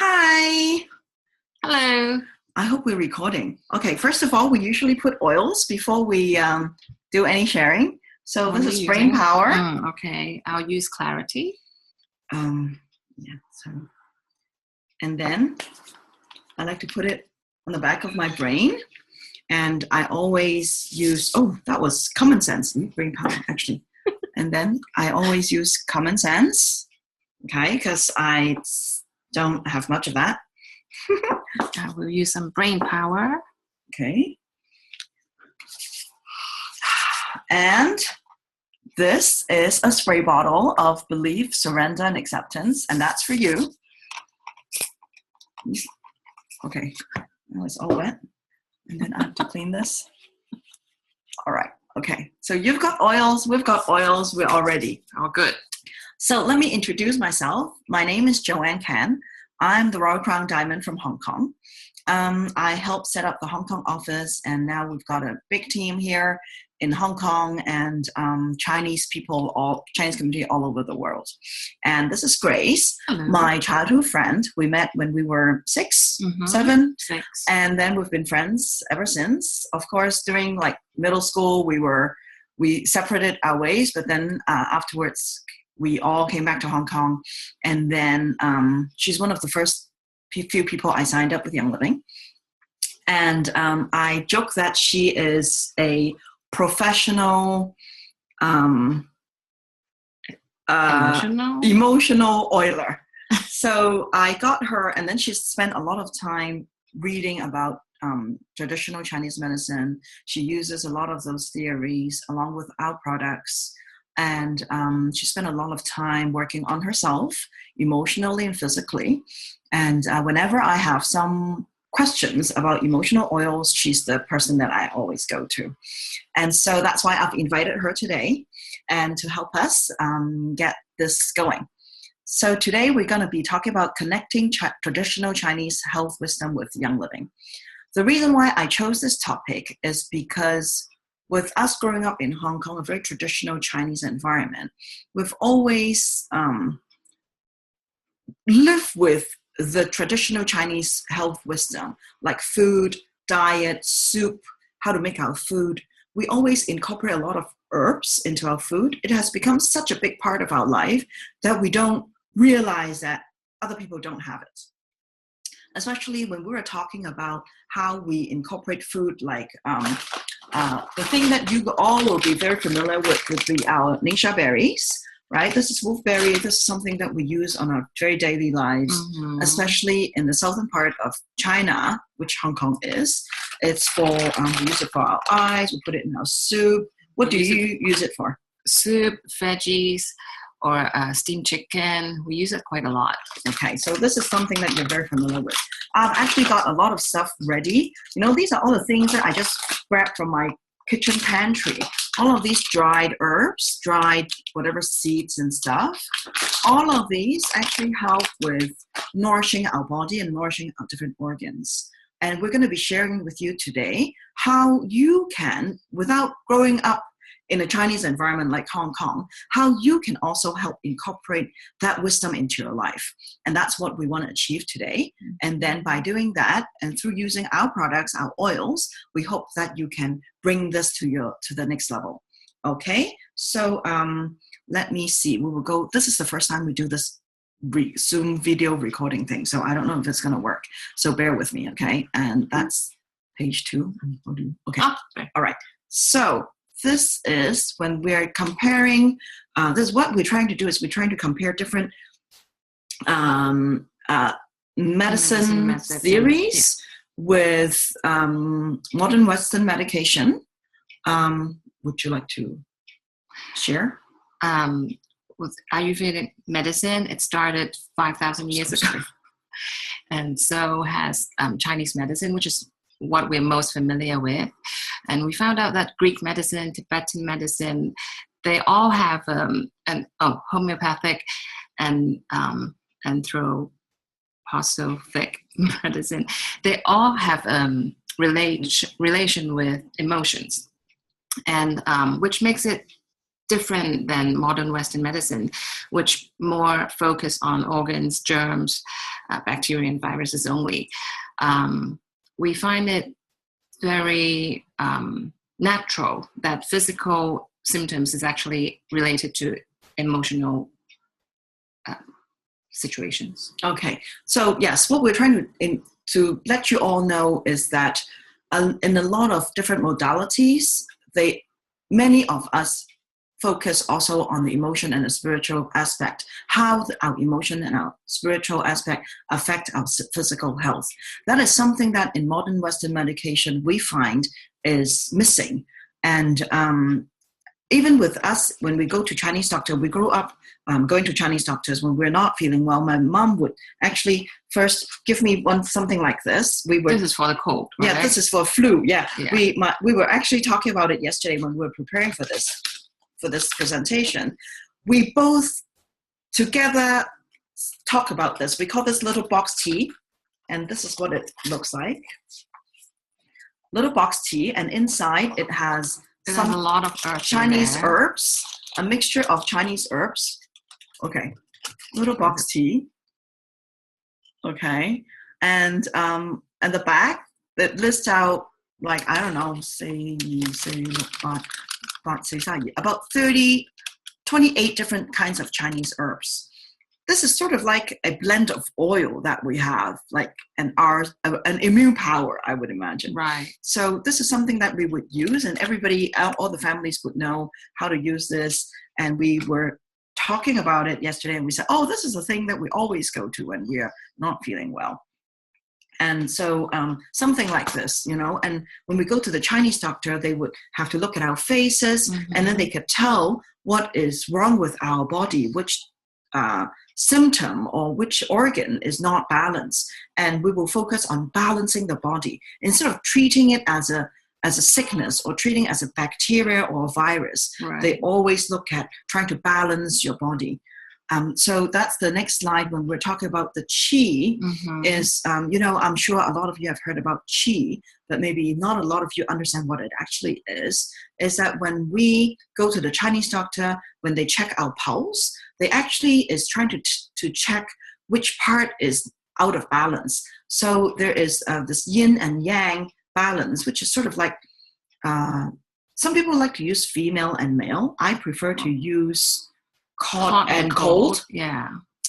Hi. Hello. I hope we're recording. Okay, first of all, we usually put oils before we do any sharing. So What this are is you brain using? power. Okay, I'll use clarity. Yeah. And then I like to put it on the back of my brain. And I always use, that was common sense, brain power, actually. And then I always use common sense, okay, because I don't have much of that. I will use some brain power. Okay. And this is a spray bottle of belief, surrender, and acceptance, and that's for you. Okay, now it's all wet, and then I have to clean this. All right, okay, so you've got oils, we've got oils, we're all ready. Oh, good. So let me introduce myself. My name is Joanne Can. I'm the Royal Crown Diamond from Hong Kong. I helped set up the Hong Kong office, and now we've got a big team here in Hong Kong and Chinese community all over the world. And this is Grace, my childhood friend. We met when we were 7, and then we've been friends ever since. Of course, during like middle school, we separated our ways, but then afterwards, we all came back to Hong Kong, and then she's one of the first few people I signed up with Young Living. And I joke that she is a professional emotional oiler. So I got her, and then she spent a lot of time reading about traditional Chinese medicine. She uses a lot of those theories along with our products. And she spent a lot of time working on herself, emotionally and physically. And whenever I have some questions about emotional oils, she's the person that I always go to. And so that's why I've invited her today and to help us get this going. So today we're going to be talking about connecting traditional Chinese health wisdom with Young Living. The reason why I chose this topic is because with us growing up in Hong Kong, a very traditional Chinese environment, we've always lived with the traditional Chinese health wisdom, like food, diet, soup, how to make our food. We always incorporate a lot of herbs into our food. It has become such a big part of our life that we don't realize that other people don't have it. Especially when we were talking about how we incorporate food, like the thing that you all will be very familiar with would be our ningxia berries, right? This is wolfberry. This is something that we use on our very daily lives, especially in the southern part of China, which Hong Kong is. It's for, we use it for our eyes, we put it in our soup. What do you use it for? Soup, veggies, or steamed chicken. We use it quite a lot. Okay, so this is something that you're very familiar with. I've actually got a lot of stuff ready. You know, these are all the things that I just grabbed from my kitchen pantry. All of these dried herbs, dried whatever seeds and stuff. All of these actually help with nourishing our body and nourishing our different organs. And we're going to be sharing with you today how you can, without growing up in a Chinese environment like Hong Kong, how you can also help incorporate that wisdom into your life. And that's what we want to achieve today. And then by doing that, and through using our products, our oils, we hope that you can bring this to the next level. Okay, so let me see. We will go. This is the first time we do this Zoom video recording thing, so I don't know if it's going to work. So bear with me, okay? And that's page 2. Okay, all right. So this is when we're comparing, this is what we're trying to do, is we're trying to compare different medicine theories with modern Western medication. Would you like to share? With Ayurvedic medicine, it started 5,000 years ago. And so has Chinese medicine, which is what we're most familiar with. And we found out that Greek medicine, Tibetan medicine, they all have homeopathic and anthroposophic medicine. They all have relation with emotions, and which makes it different than modern Western medicine, which more focus on organs, germs, bacteria, and viruses only. We find it very natural that physical symptoms is actually related to emotional situations. Okay, so yes, what we're trying to let you all know is that in a lot of different modalities, many of us focus also on the emotion and the spiritual aspect, how our emotion and our spiritual aspect affect our physical health. That is something that in modern Western medication we find is missing. And even with us, when we go to Chinese doctor, we grew up going to Chinese doctors when we're not feeling well. My mom would actually first give me something like this. This is for the cold, right? Yeah, this is for flu. Yeah. We were actually talking about it yesterday when we were preparing for this presentation. We both together talk about this. We call this little box tea, and this is what it looks like. Little box tea, and inside it has a lot of herbs, Chinese herbs, a mixture of Chinese herbs. Okay, little box tea. Okay, and the back that lists out, like, I don't know, about 28 different kinds of Chinese herbs. This is sort of like a blend of oil that we have, like an immune power, I would imagine. Right. So this is something that we would use, and everybody, all the families would know how to use this. And we were talking about it yesterday, and we said, oh, this is a thing that we always go to when we are not feeling well. And so something like this, and when we go to the Chinese doctor, they would have to look at our faces, and then they could tell what is wrong with our body, which symptom or which organ is not balanced, and we will focus on balancing the body instead of treating it as a sickness or treating it as a bacteria or a virus. Right. They always look at trying to balance your body. So that's the next slide when we're talking about the qi. Is I'm sure a lot of you have heard about qi, but maybe not a lot of you understand what it actually is that when we go to the Chinese doctor, when they check our pulse, they actually is trying to check which part is out of balance. So there is this yin and yang balance, which is sort of like, some people like to use female and male. I prefer to use hot and cold. Yeah,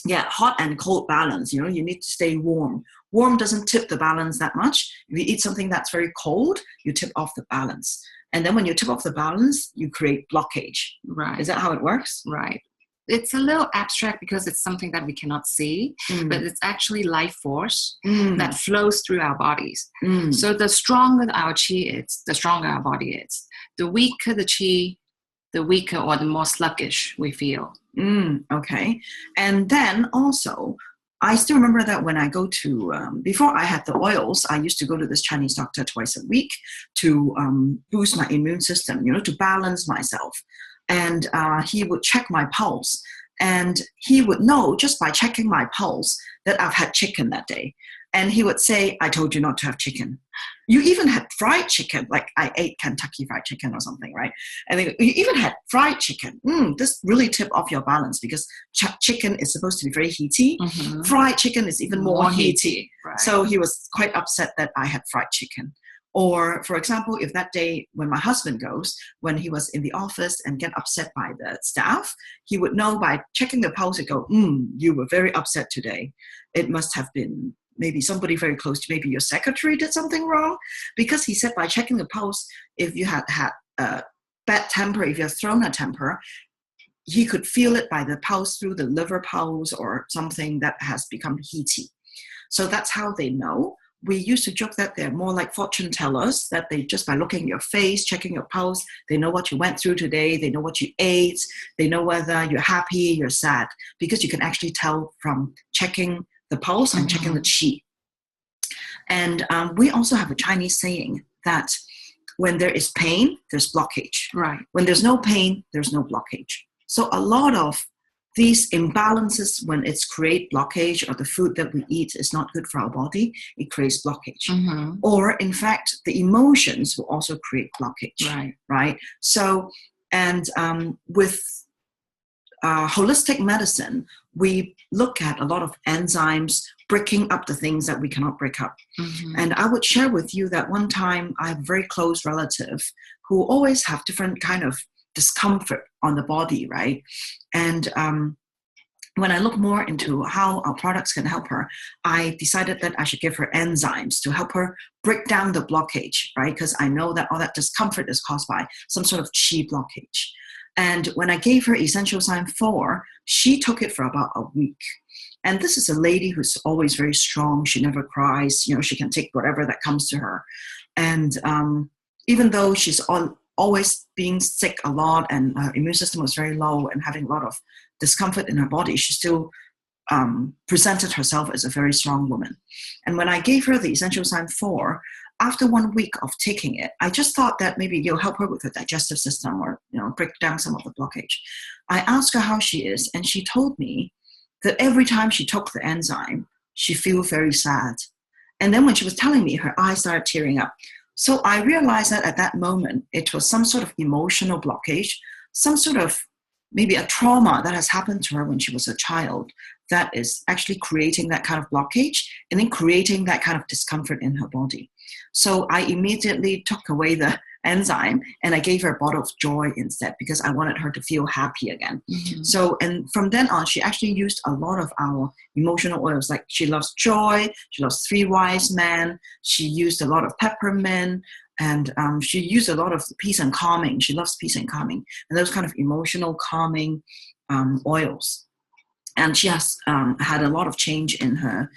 hot and cold balance. You need to stay warm. Warm doesn't tip the balance that much. If you eat something that's very cold, you tip off the balance. And then when you tip off the balance, you create blockage. Right. Is that how it works? Right. It's a little abstract because it's something that we cannot see, but it's actually life force that flows through our bodies. So the stronger our qi is, the stronger our body is. The weaker the qi, the weaker or the more sluggish we feel. Okay. And then also, I still remember that when I go to, before I had the oils, I used to go to this Chinese doctor twice a week to boost my immune system, to balance myself. And he would check my pulse. And he would know just by checking my pulse that I've had chicken that day. And he would say, I told you not to have chicken. You even had fried chicken, like I ate Kentucky Fried Chicken or something, right? And you even had fried chicken. This really tip off your balance because chicken is supposed to be very heaty. Fried chicken is even more heaty. Right. So he was quite upset that I had fried chicken. Or, for example, if that day when my husband goes, when he was in the office and get upset by the staff, he would know by checking the pulse and go, you were very upset today. It must have been maybe somebody very close to, maybe your secretary did something wrong. Because he said by checking the pulse, if you had a bad temper, if you have thrown a temper, he could feel it by the pulse through the liver pulse or something that has become heaty. So that's how they know. We used to joke that they're more like fortune tellers, that they just by looking at your face, checking your pulse, they know what you went through today, they know what you ate, they know whether you're happy, you're sad, because you can actually tell from checking the pulse and checking the qi. And we also have a Chinese saying that when there is pain, there's blockage. Right. When there's no pain, there's no blockage. So a lot of these imbalances, when it's create blockage or the food that we eat is not good for our body, it creates blockage. Or in fact, the emotions will also create blockage. Right. Right. So, And with holistic medicine, we look at a lot of enzymes breaking up the things that we cannot break up. Mm-hmm. And I would share with you that one time I have a very close relative who always have different kind of discomfort on the body, right? And when I look more into how our products can help her, I decided that I should give her enzymes to help her break down the blockage, right? Because I know that all that discomfort is caused by some sort of qi blockage. And when I gave her Essential Sign 4, she took it for about a week. And this is a lady who's always very strong. She never cries. You know, she can take whatever that comes to her. And even though she's always being sick a lot and her immune system was very low and having a lot of discomfort in her body, she still presented herself as a very strong woman. And when I gave her the Essential Sign 4, after 1 week of taking it, I just thought that maybe you'll help her with her digestive system or, you know, break down some of the blockage. I asked her how she is, and she told me that every time she took the enzyme, she feels very sad. And then when she was telling me, her eyes started tearing up. So I realized that at that moment, it was some sort of emotional blockage, some sort of maybe a trauma that has happened to her when she was a child that is actually creating that kind of blockage and then creating that kind of discomfort in her body. So I immediately took away the enzyme and I gave her a bottle of joy instead because I wanted her to feel happy again. Mm-hmm. So, and from then on, she actually used a lot of our emotional oils. Like she loves joy, she loves 3 Wise Men, she used a lot of peppermint, and she used a lot of peace and calming. She loves peace and calming and those kind of emotional calming oils. And she has had a lot of change in her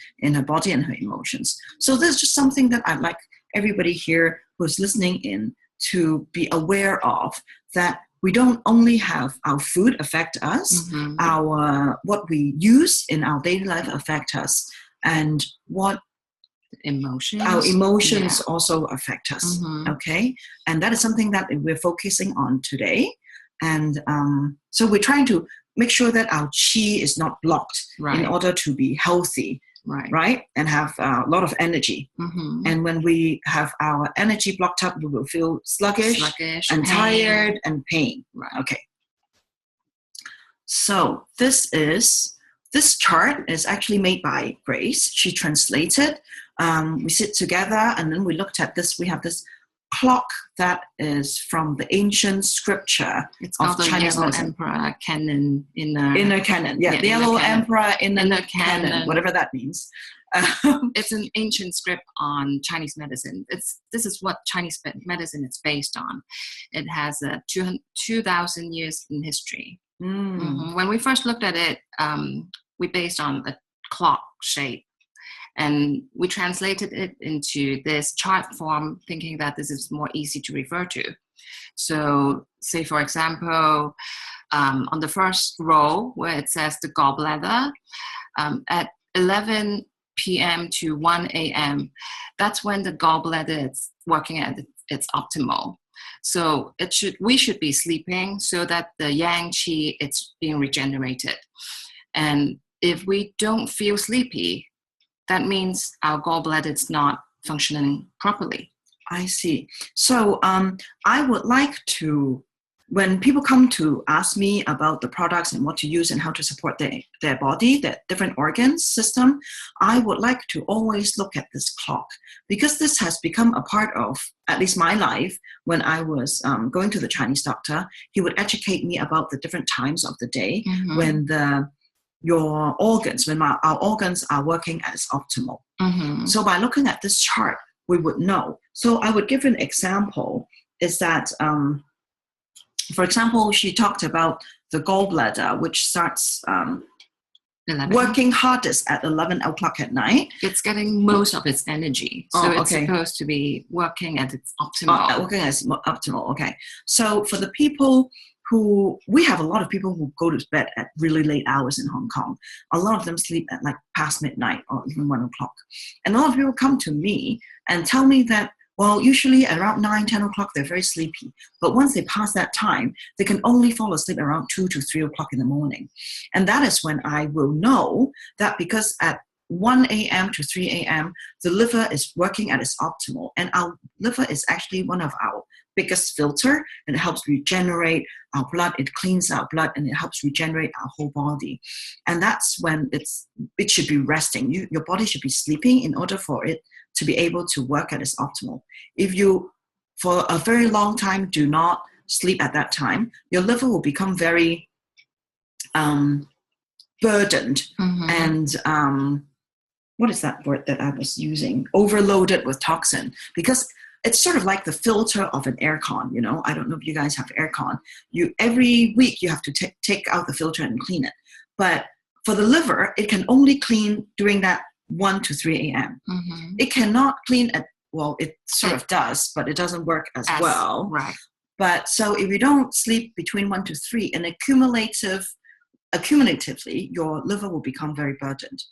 body and her emotions. So this is just something that I'd like everybody here who's listening in to be aware of, that we don't only have our food affect us, Mm-hmm. our what we use in our daily life affect us, and what our emotions also affect us. Mm-hmm. Okay, and that is something that we're focusing on today. And so we're trying to make sure that our qi is not blocked in order to be healthy, right? And have a lot of energy. Mm-hmm. And when we have our energy blocked up, we will feel sluggish and pain. tired and pain. Right. Okay. So this chart is actually made by Grace. She translated. We sit together and then we looked at this. We have this clock that is from the ancient scripture. It's called the Chinese Yellow medicine. Emperor Canon. Inner Canon. Yeah, the Yellow Emperor inner canon, whatever that means. It's an ancient script on Chinese medicine. This is what Chinese medicine is based on. It has 2,000 years in history. Mm-hmm. When we first looked at it, we based on the clock shape. And we translated it into this chart form, thinking that this is more easy to refer to. So, say, for example, on the first row where it says the gallbladder, at 11 p.m. to 1 a.m., that's when the gallbladder is working at its optimal. So we should be sleeping so that the yang qi it's being regenerated. And if we don't feel sleepy, that means our gallbladder is not functioning properly. I see. So I would like to, when people come to ask me about the products and what to use and how to support their body, their different organs system, I would like to always look at this clock, because this has become a part of at least my life. When I was going to the Chinese doctor, he would educate me about the different times of the day when your organs, when our organs are working as optimal. So by looking at this chart, we would know. So I would give an example, is that, for example, she talked about the gallbladder, which starts working hardest at 11 o'clock at night. It's getting most of its energy. So it's supposed to be working at its optimal. Working as optimal, okay. So for the people we have a lot of people who go to bed at really late hours in Hong Kong. A lot of them sleep at like past midnight or even 1 o'clock. And a lot of people come to me and tell me that, well, usually around 9, 10 o'clock, they're very sleepy. But once they pass that time, they can only fall asleep around 2 to 3 o'clock in the morning. And that is when I will know that, because at 1 a.m. to 3 a.m., the liver is working at its optimal. And our liver is actually one of our biggest filter, and it helps regenerate our blood. It cleans our blood, and it helps regenerate our whole body. And that's when it should be resting. Your body should be sleeping in order for it to be able to work at its optimal. If you, for a very long time, do not sleep at that time, your liver will become very burdened and what is that word that I was using? Overloaded with toxin, because it's sort of like the filter of an aircon. I don't know if you guys have aircon. Every week you have to take out the filter and clean it. But for the liver, it can only clean during that 1 to 3 a.m. It cannot clean it sort of does, but it doesn't work as well. Right. But so if you don't sleep between 1 to 3, and accumulatively, your liver will become very burdened.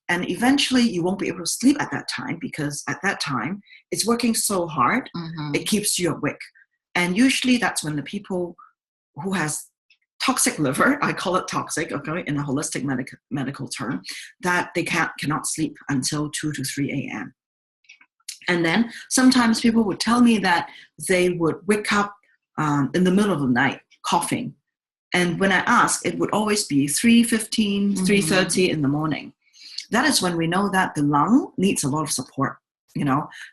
And eventually you won't be able to sleep at that time, because at that time it's working so hard, it keeps you awake. And usually that's when the people who has toxic liver, I call it toxic, okay, in a holistic medical term, that they cannot sleep until 2 to 3 a.m. And then sometimes people would tell me that they would wake up in the middle of the night coughing. And when I ask, it would always be 3:15, 3:30 in the morning. That is when we know that the lung needs a lot of support,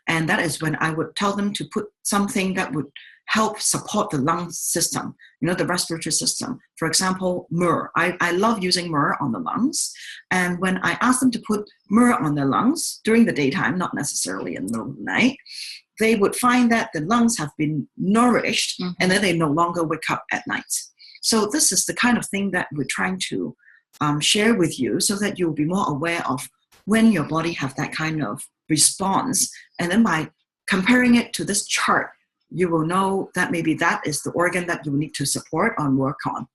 and that is when I would tell them to put something that would help support the lung system, the respiratory system. For example, myrrh. I love using myrrh on the lungs. And when I ask them to put myrrh on their lungs during the daytime, not necessarily in the middle of the night, they would find that the lungs have been nourished, and then they no longer wake up at night. So this is the kind of thing that we're trying to share with you, so that you'll be more aware of when your body have that kind of response. And then by comparing it to this chart, you will know that maybe that is the organ that you need to support or work on.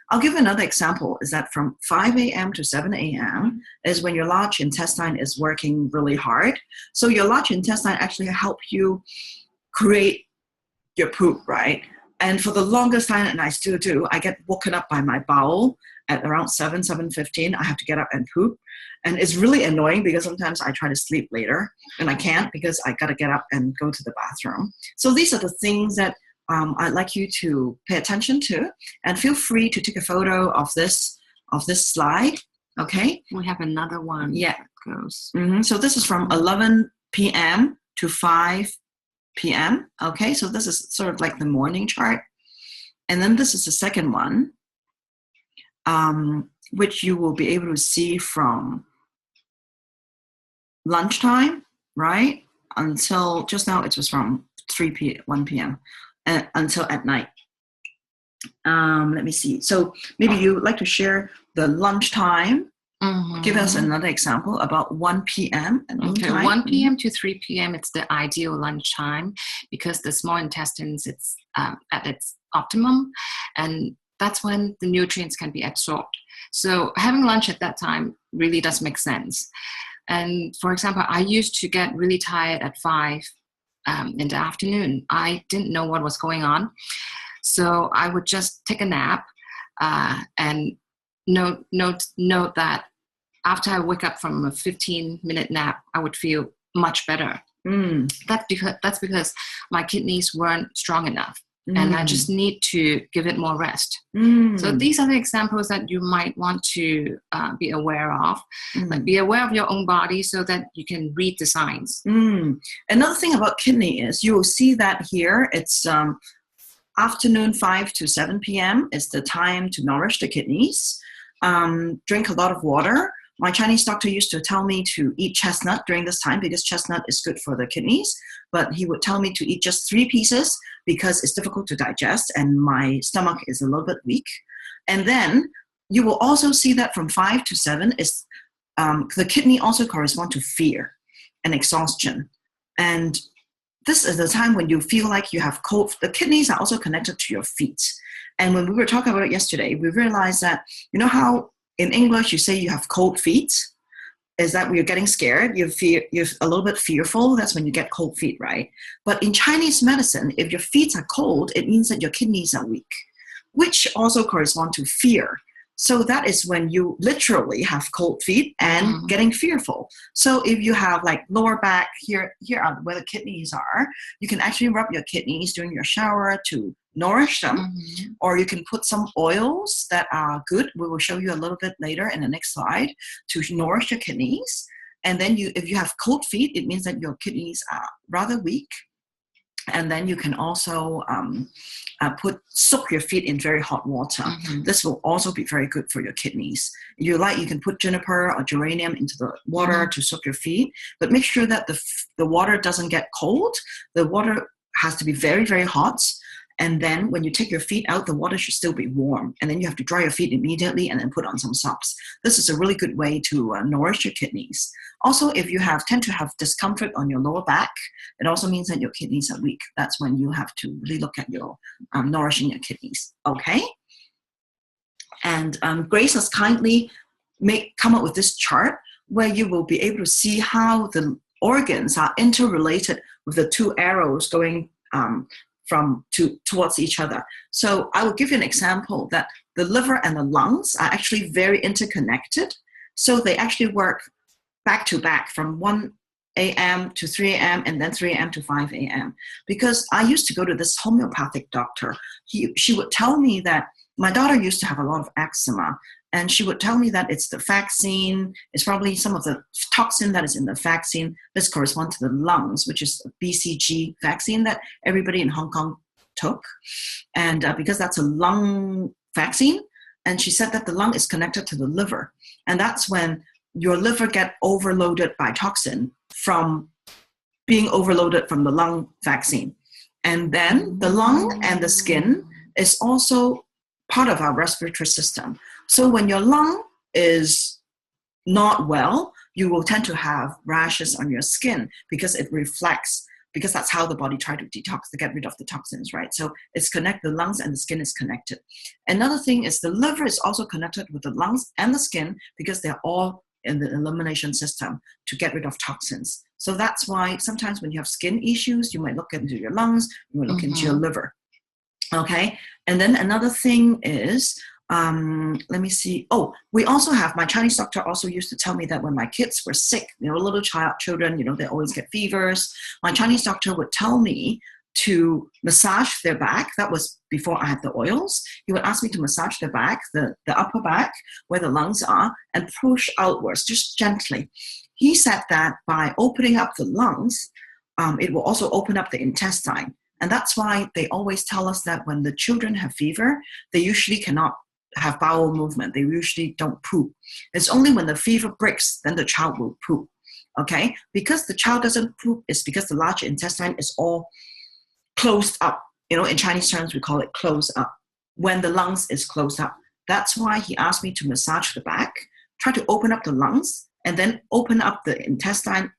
I'll give another example, is that from 5 a.m. to 7 a.m. is when your large intestine is working really hard. So your large intestine actually help you create your poop, right? And for the longest time, and I still do, I get woken up by my bowel at around 7:15. I have to get up and poop. And it's really annoying, because sometimes I try to sleep later and I can't, because I got to get up and go to the bathroom. So these are the things that I'd like you to pay attention to, and feel free to take a photo of this slide. Okay. We have another one. Yeah. That goes. So this is from 11 p.m. to 5 p.m. Okay, so this is sort of like the morning chart. And then this is the second one, which you will be able to see from lunchtime, right? Until just now, it was from 1 p.m. Until at night. Let me see. So maybe you would like to share the lunchtime. Give us another example about 1 p.m. and lunchtime. 1 p.m. to 3 p.m. it's the ideal lunchtime, because the small intestines, it's at its optimum, and that's when the nutrients can be absorbed. So having lunch at that time really does make sense. And for example, I used to get really tired at 5 in the afternoon. I didn't know what was going on. So I would just take a nap and note that after I wake up from a 15-minute nap, I would feel much better. That's because my kidneys weren't strong enough. And I just need to give it more rest. So these are the examples that you might want to be aware of. Like, be aware of your own body so that you can read the signs. Another thing about kidney is you will see that here it's afternoon 5 to 7 p.m. is the time to nourish the kidneys. Drink a lot of water. My Chinese doctor used to tell me to eat chestnut during this time, because chestnut is good for the kidneys. But he would tell me to eat just 3 pieces, because it's difficult to digest and my stomach is a little bit weak. And then you will also see that from 5 to 7 is the kidney also correspond to fear and exhaustion. And this is the time when you feel like you have cold. The kidneys are also connected to your feet. And when we were talking about it yesterday, we realized that, how in English you say you have cold feet, is that when you're getting scared, you're a little bit fearful. That's when you get cold feet, right? But in Chinese medicine, if your feet are cold, it means that your kidneys are weak, which also correspond to fear. So that is when you literally have cold feet and getting fearful. So if you have like lower back, here are where the kidneys are, you can actually rub your kidneys during your shower to nourish them, or you can put some oils that are good. We will show you a little bit later in the next slide to nourish your kidneys. And then if you have cold feet, it means that your kidneys are rather weak. And then you can also soak your feet in very hot water. This will also be very good for your kidneys. If you like, you can put juniper or geranium into the water to soak your feet, but make sure that the water doesn't get cold. The water has to be very, very hot. And then when you take your feet out, the water should still be warm. And then you have to dry your feet immediately and then put on some socks. This is a really good way to nourish your kidneys. Also, if you tend to have discomfort on your lower back, it also means that your kidneys are weak. That's when you have to really look at your nourishing your kidneys. Okay? And Grace has kindly come up with this chart where you will be able to see how the organs are interrelated with the two arrows going towards each other. So I will give you an example that the liver and the lungs are actually very interconnected. So they actually work back to back from 1 a.m. to 3 a.m. and then 3 a.m. to 5 a.m. Because I used to go to this homeopathic doctor. She would tell me that my daughter used to have a lot of eczema, and she would tell me that it's the vaccine, it's probably some of the toxin that is in the vaccine. This corresponds to the lungs, which is a BCG vaccine that everybody in Hong Kong took. And because that's a lung vaccine, and she said that the lung is connected to the liver. And that's when your liver get overloaded by toxin from being overloaded from the lung vaccine. And then the lung and the skin is also part of our respiratory system. So when your lung is not well, you will tend to have rashes on your skin because it reflects, because that's how the body tries to detox, to get rid of the toxins, right? So it's connected, the lungs and the skin is connected. Another thing is the liver is also connected with the lungs and the skin because they're all in the elimination system to get rid of toxins. So that's why sometimes when you have skin issues, you might look into your lungs, you might look into your liver. Okay, and then another thing is, let me see. Oh, we also have, my Chinese doctor also used to tell me that when my kids were sick, little children, they always get fevers. My Chinese doctor would tell me to massage their back. That was before I had the oils. He would ask me to massage their back, the upper back, where the lungs are, and push outwards, just gently. He said that by opening up the lungs, it will also open up the intestine. And that's why they always tell us that when the children have fever, they usually cannot have bowel movement. They usually don't poop. It's only when the fever breaks, then the child will poop. Okay? Because the child doesn't poop, it's because the large intestine is all closed up. In Chinese terms, we call it closed up. When the lungs is closed up. That's why he asked me to massage the back, try to open up the lungs, and then open up the intestine,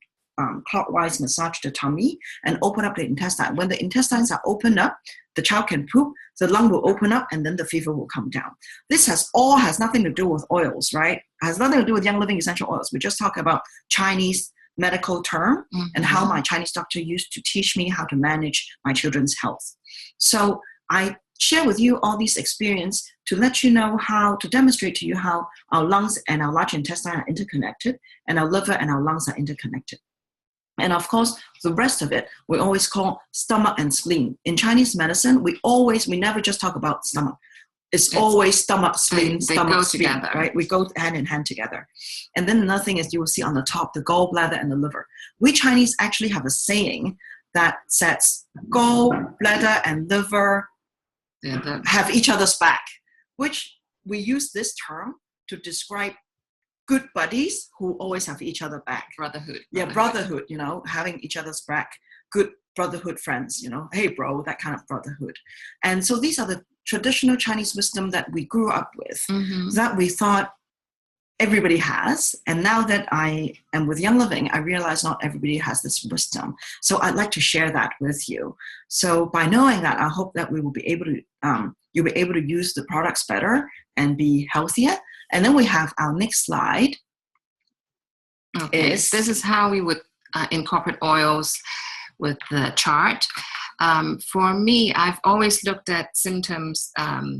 clockwise massage the tummy and open up the intestine. When the intestines are opened up, the child can poop, the lung will open up, and then the fever will come down. This has nothing to do with oils, right? It has nothing to do with Young Living essential oils. We just talk about Chinese medical term and how my Chinese doctor used to teach me how to manage my children's health. So I share with you all these experience to let you know how to demonstrate to you how our lungs and our large intestine are interconnected, and our liver and our lungs are interconnected. And of course, the rest of it, we always call stomach and spleen. In Chinese medicine, we never just talk about stomach. It's always stomach, spleen, stomach, spleen, together. Right? We go hand in hand together. And then another thing is you will see on the top, the gallbladder and the liver. We Chinese actually have a saying that says gallbladder and liver have each other's back, which we use this term to describe good buddies who always have each other back. Brotherhood. Yeah, brotherhood, having each other's back. Good brotherhood friends, hey bro, that kind of brotherhood. And so these are the traditional Chinese wisdom that we grew up with, that we thought everybody has. And now that I am with Young Living, I realize not everybody has this wisdom. So I'd like to share that with you. So by knowing that, I hope that we will be able to, you'll be able to use the products better and be healthier. And then we have our next slide. Okay, this is how we would incorporate oils with the chart. For me, I've always looked at symptoms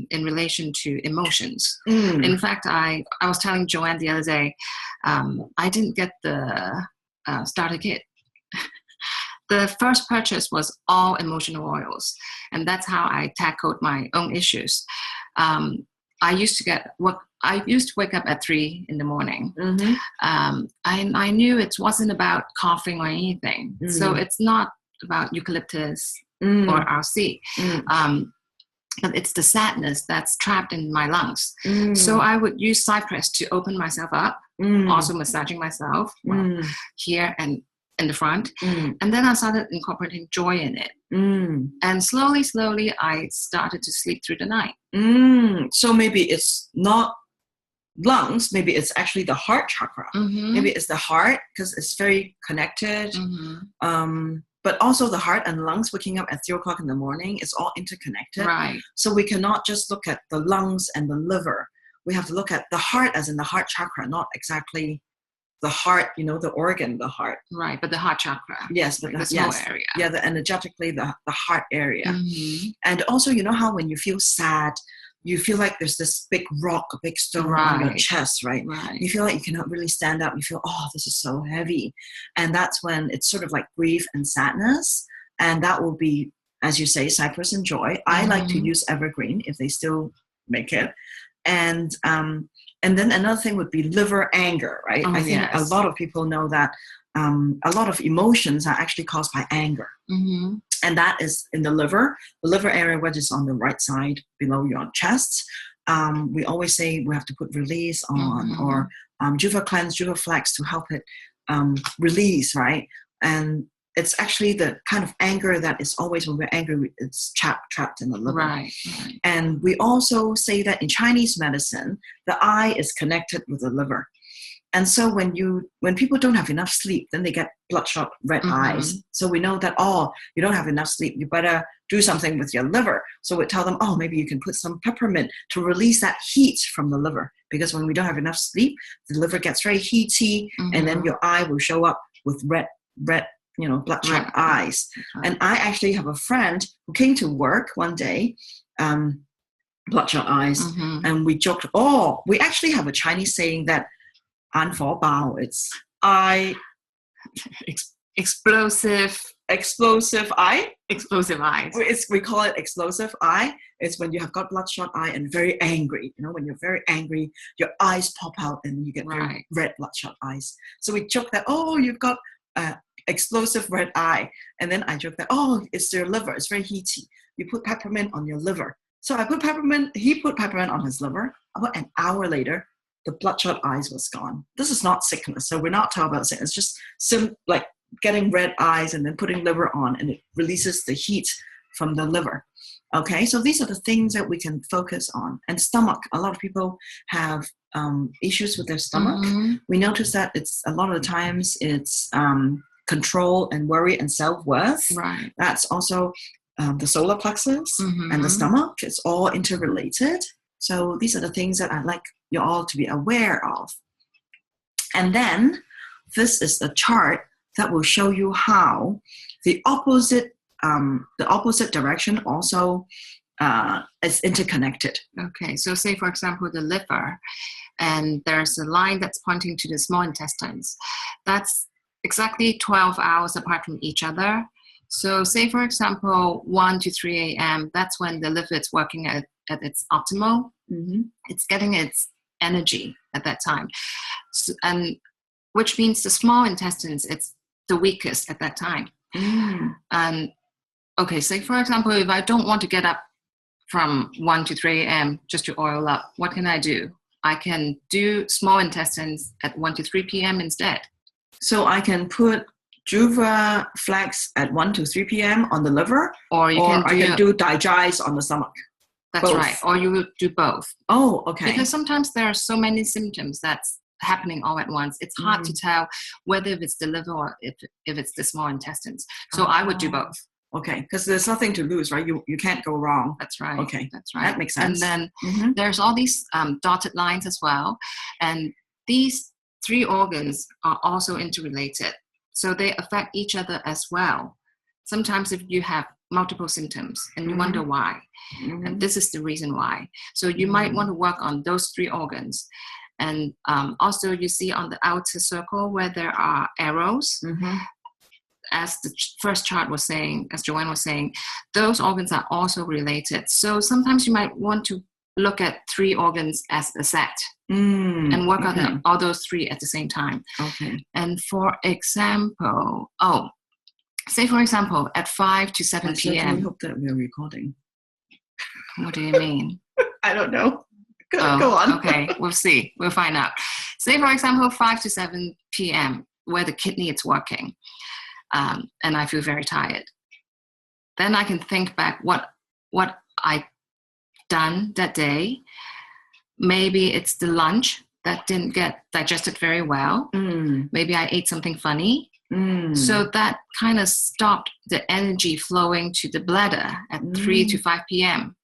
in relation to emotions. In fact, I was telling Joanne the other day, I didn't get the starter kit. The first purchase was all emotional oils, and that's how I tackled my own issues. I used to wake up at 3 a.m. I knew it wasn't about coughing or anything, so it's not about eucalyptus or RC. But it's the sadness that's trapped in my lungs. So I would use cypress to open myself up, also massaging myself here and in the front. And then I started incorporating joy in it. And slowly, I started to sleep through the night. So maybe it's not lungs, maybe it's actually the heart chakra. Maybe it's the heart because it's very connected. But also the heart and lungs waking up at 3 o'clock in the morning is all interconnected. Right. So we cannot just look at the lungs and the liver. We have to look at the heart as in the heart chakra, not exactly the heart, the organ, the heart. Right, but the heart chakra. Yes, but the small area. Yeah, energetically, the heart area. And also, how when you feel sad, you feel like there's this big rock, a big stone on your chest, right? You feel like you cannot really stand up. You feel, oh, this is so heavy. And that's when it's sort of like grief and sadness. And that will be, as you say, cypress and joy. I like to use evergreen if they still make it. And then another thing would be liver anger, right? I think a lot of people know that a lot of emotions are actually caused by anger. And that is in the liver area, which is on the right side below your chest. We always say we have to put release on or Juva cleanse, Juva flex to help it release, right? And it's actually the kind of anger that is always when we're angry, it's trapped in the liver. Right. And we also say that in Chinese medicine, the eye is connected with the liver. And so when people don't have enough sleep, then they get bloodshot red eyes. So we know that, you don't have enough sleep. You better do something with your liver. So we tell them, maybe you can put some peppermint to release that heat from the liver. Because when we don't have enough sleep, the liver gets very heaty, and then your eye will show up with red, bloodshot eyes. And I actually have a friend who came to work one day, bloodshot eyes, and we joked, we actually have a Chinese saying that An Fo Bao, it's eye explosive eye. Explosive eyes. We call it explosive eye. It's when you have got bloodshot eye and very angry. When you're very angry, your eyes pop out and you get very red bloodshot eyes. So we joke that, you've got explosive red eye. And then I joke that, it's your liver. It's very heaty. You put peppermint on your liver. So I put peppermint. He put peppermint on his liver. About an hour later, the bloodshot eyes was gone. This is not sickness. So we're not talking about sickness. It's just like getting red eyes and then putting liver on, and it releases the heat from the liver. Okay, so these are the things that we can focus on. And stomach. A lot of people have issues with their stomach. We notice that it's a lot of the times it's control and worry and self-worth. Right. That's also the solar plexus and the stomach. It's all interrelated. So these are the things that I'd like you all to be aware of. And then this is a chart that will show you how the opposite direction also is interconnected. Okay, so say for example the liver, and there's a line that's pointing to the small intestines. That's exactly 12 hours apart from each other. So say for example 1 to 3 a.m., that's when the liver is working at its optimal. It's getting its energy at that time, and which means the small intestines, it's the weakest at that time. And okay, say for example, if I don't want to get up from 1 to 3 a.m. just to oil up, what can I do? I can do small intestines at 1 to 3 p.m. instead. So I can put Juva flex at 1 to 3 p.m. on the liver, or I can do digest on the stomach. That's both. Right. Or you will do both. Oh, okay. Because sometimes there are so many symptoms that's happening all at once. It's hard to tell whether if it's the liver or if it's the small intestines. So I would do both. Okay, because there's nothing to lose, right? You can't go wrong. That's right. Okay, that's right. That makes sense. And then there's all these dotted lines as well. And these 3 organs are also interrelated. So they affect each other as well. Sometimes if you have multiple symptoms, and you wonder why. And this is the reason why. So you might want to work on those 3 organs. And also you see on the outer circle where there are arrows, as the first chart was saying, as Joanne was saying, those organs are also related. So sometimes you might want to look at 3 organs as a set and work on all those 3 at the same time. Okay. And for example, say for example, at 5 to 7 p.m. I hope that we're recording. What do you mean? I don't know. Go on. Okay, we'll see. We'll find out. Say for example, 5 to 7 p.m. where the kidney is working, and I feel very tired. Then I can think back what I done that day. Maybe it's the lunch that didn't get digested very well. Maybe I ate something funny. So that kind of stopped the energy flowing to the bladder at 3 to 5 p.m.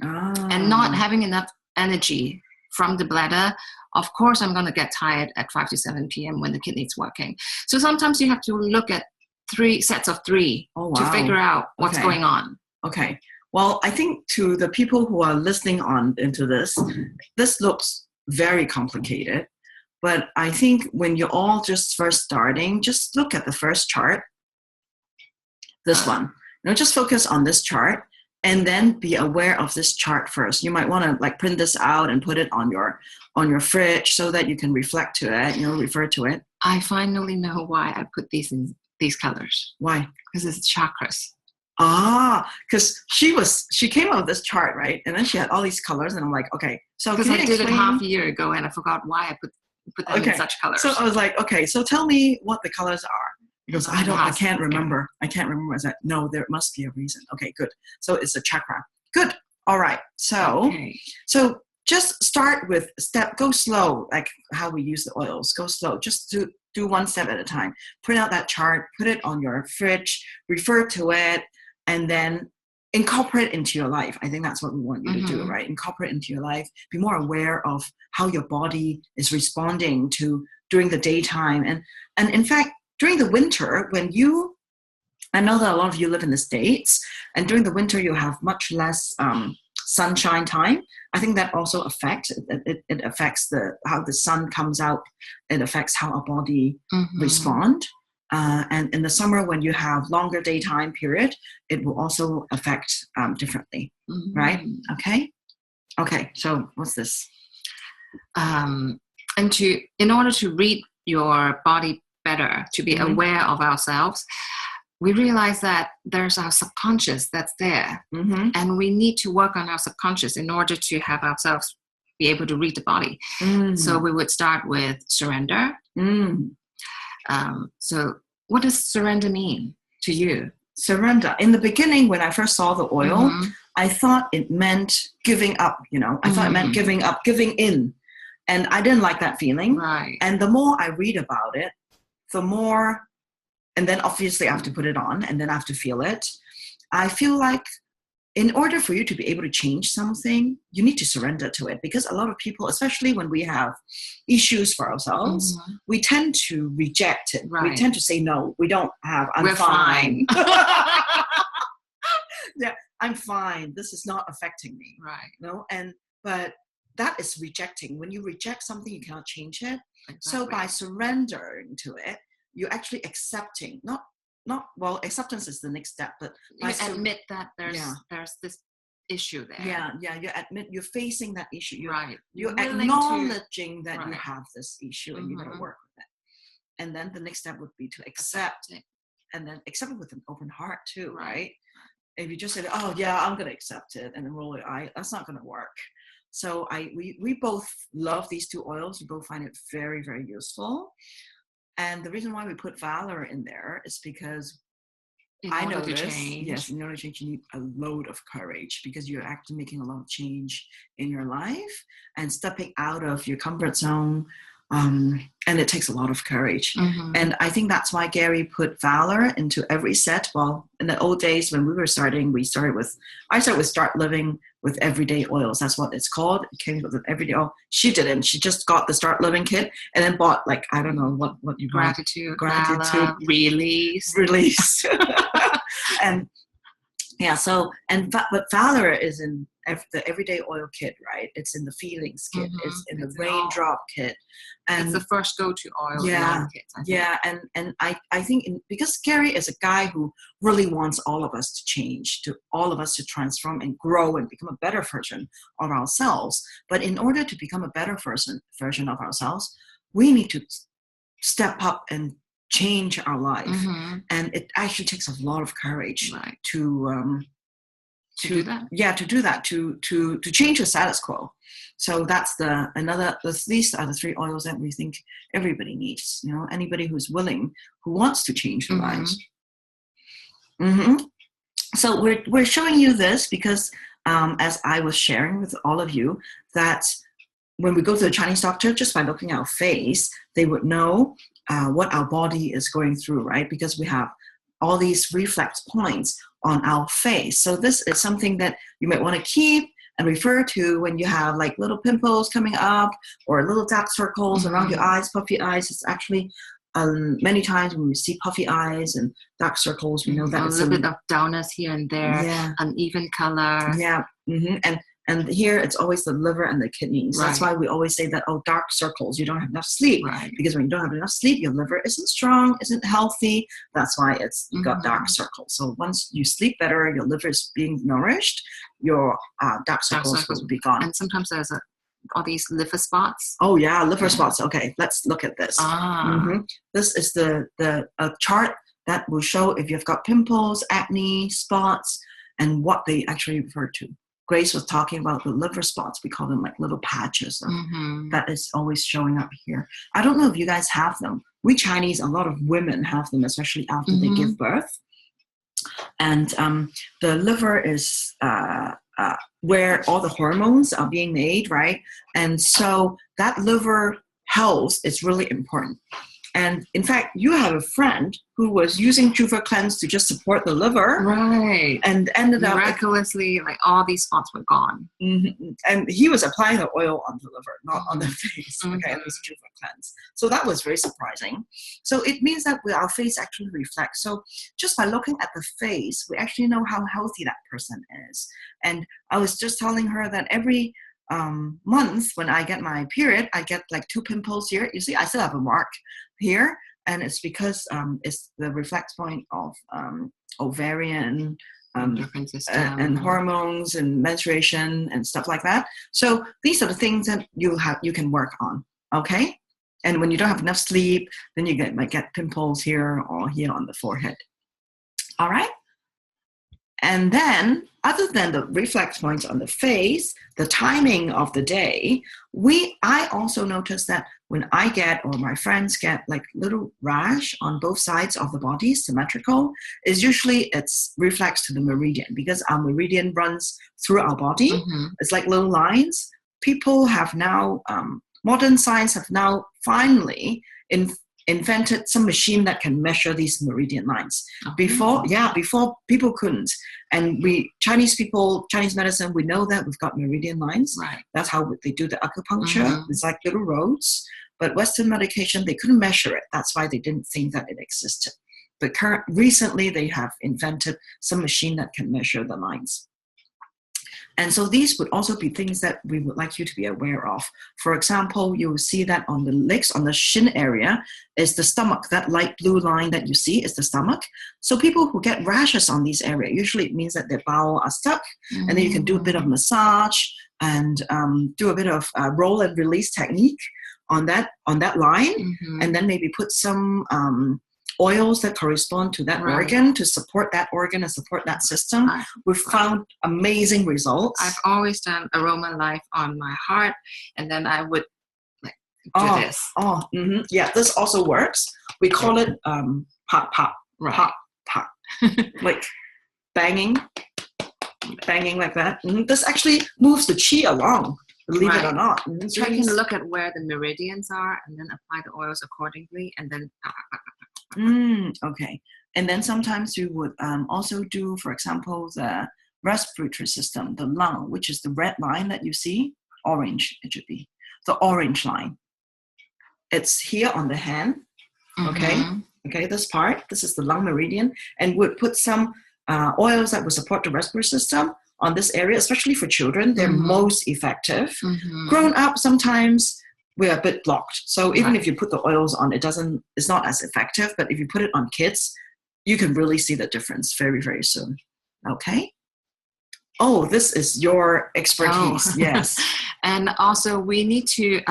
And not having enough energy from the bladder, of course I'm going to get tired at 5 to 7 p.m. when the kidney is working. So sometimes you have to look at 3 sets of 3 to figure out what's going on. Okay. Well, I think to the people who are listening on into this looks very complicated. But I think when you're all just first starting, just look at the first chart. This one. Just focus on this chart and then be aware of this chart first. You might want to like print this out and put it on your fridge so that you can reflect to it, refer to it. I finally know why I put these in these colors. Why? Because it's chakras. Because she came up with this chart, right? And then she had all these colors, and I'm like, okay. So because I did it half a year ago, and I forgot why I put them in such colors. So I was like, okay, so tell me what the colors are. Because I can't remember. I can't remember. I said, no, there must be a reason. Okay, good. So it's a chakra. Good. All right. So just start with go slow, like how we use the oils. Go slow. Just do one step at a time. Print out that chart, put it on your fridge, refer to it, and then incorporate it into your life. I think that's what we want you to do, right? Incorporate it into your life. Be more aware of how your body is responding to during the daytime. And in fact, during the winter, I know that a lot of you live in the States, and during the winter you have much less sunshine time. I think that also affects it affects how the sun comes out. It affects how our body respond. And in the summer, when you have longer daytime period, it will also affect differently, right? Okay. So what's this? In order to read your body better, to be aware of ourselves, we realize that there's our subconscious that's there, and we need to work on our subconscious in order to have ourselves be able to read the body. So we would start with surrender. So what does surrender mean to you? Surrender. In the beginning, when I first saw the oil, I thought it meant giving up, I thought it meant giving up, giving in. And I didn't like that feeling. Right. And the more I read about it, the more, and then obviously I have to put it on and then I have to feel it. I feel like in order for you to be able to change something, you need to surrender to it, because a lot of people, especially when we have issues for ourselves, we tend to reject it. Right. We tend to say, no, we don't have, We're fine. Yeah, I'm fine. This is not affecting me. Right. But that is rejecting. When you reject something, you cannot change it. Exactly. So by surrendering to it, you're actually accepting, acceptance is the next step, but you admit that there's this issue there. Yeah, you admit you're facing that issue. You're acknowledging that you have this issue and you're going to work with it. And then the next step would be to accept it, and then accept it with an open heart too, right? If you just say, oh yeah, I'm going to accept it, and then roll your eye, that's not going to work. So we both love these 2 oils. We both find it very, very useful. And the reason why we put Valor in there is because I know this. Yes, in order to change, you need a load of courage, because you're actually making a lot of change in your life and stepping out of your comfort zone. And it takes a lot of courage. And I think that's why Gary put Valor into every set. Well, in the old days when we were starting, I started with Start Living with Everyday Oils. That's what it's called. It came with an everyday oil. She didn't. She just got the Start Living kit and then bought, like, I don't know what you bought. Gratitude, Valor, release. And Yeah, so, but Valor is in the everyday oil kit, right? It's in the feelings kit. It's in the raindrop kit. And it's the first go-to oil in all the kits, I think. Yeah, and I think because Gary is a guy who really wants all of us to change, to all of us to transform and grow and become a better version of ourselves. But in order to become a better version of ourselves, we need to step up and change our life. And it actually takes a lot of courage to do that. Yeah, to do that, to change the status quo. So that's these are the 3 oils that we think everybody needs. You know, anybody who's willing, who wants to change their lives. So we're showing you this because as I was sharing with all of you, that when we go to the Chinese doctor, just by looking at our face, they would know what our body is going through, right? Because we have all these reflex points on our face. So this is something that you might want to keep and refer to when you have like little pimples coming up or little dark circles around your eyes, puffy eyes. It's actually many times when we see puffy eyes and dark circles, we know that it's a little bit of dullness here and there, uneven color. Yeah, and here it's always the liver and the kidneys. That's why we always say that, dark circles, you don't have enough sleep. Because when you don't have enough sleep, your liver isn't strong, isn't healthy. That's why you got dark circles. So once you sleep better, your liver is being nourished, your dark circles will be gone. And sometimes there's all these liver spots. Oh yeah, liver spots. Okay, let's look at this. This is the chart that will show if you've got pimples, acne, spots, and what they actually refer to. Grace was talking about the liver spots. We call them like little patches that is always showing up here. I don't know if you guys have them. We Chinese, a lot of women have them, especially after they give birth. And the liver is where all the hormones are being made, right? And so that liver health is really important. And in fact, you have a friend who was using Chakra Cleanse to just support the liver. Right. And ended up miraculously, like all these spots were gone. And he was applying the oil on the liver, not on the face. Okay, it was Chakra Cleanse. So that was very surprising. So it means that our face actually reflects. So just by looking at the face, we actually know how healthy that person is. And I was just telling her that every month when I get my period, I get like 2 pimples here. You see, I still have a mark here, and it's because it's the reflex point of ovarian and hormones and menstruation and stuff like that. So these are the things that you can work on. Okay, and when you don't have enough sleep, then you might get pimples here or here on the forehead. All right. And then, other than the reflex points on the face, the timing of the day, I also notice that when I get, or my friends get, like little rash on both sides of the body, symmetrical, is usually it's reflex to the meridian, because our meridian runs through our body. It's like little lines. People have now, modern science have now finally invented some machine that can measure these meridian lines. Before people couldn't. And Chinese medicine, we know that we've got meridian lines. That's how they do the acupuncture. It's like little roads. But Western medication, they couldn't measure it. That's why they didn't think that it existed. But recently, they have invented some machine that can measure the lines. And so these would also be things that we would like you to be aware of. For example, you will see that on the legs, on the shin area, is the stomach. That light blue line that you see is the stomach. So people who get rashes on these areas, usually it means that their bowel are stuck. And then you can do a bit of massage and do a bit of roll and release technique on that line. And then maybe put some oils that correspond to that organ to support that organ and support that system. We've found amazing results. I've always done aroma life on my heart, and then I would do this. Yeah, this also works. We call it pop, pop, pop, pop. Like banging like that. This actually moves the chi along, believe it or not. So you can look at where the meridians are and then apply the oils accordingly, and then okay. And then sometimes you would also do, for example, the respiratory system, the lung, which is the red line that you see, orange it should be, the orange line. It's here on the hand, okay? Okay, this part, this is the lung meridian, and would put some oils that will support the respiratory system on this area, especially for children, they're most effective. Grown up, sometimes we're a bit blocked. So even if you put the oils on, it's not as effective. But if you put it on kids, you can really see the difference very, very soon. Okay. Oh, this is your expertise. Oh. Yes. And also we need to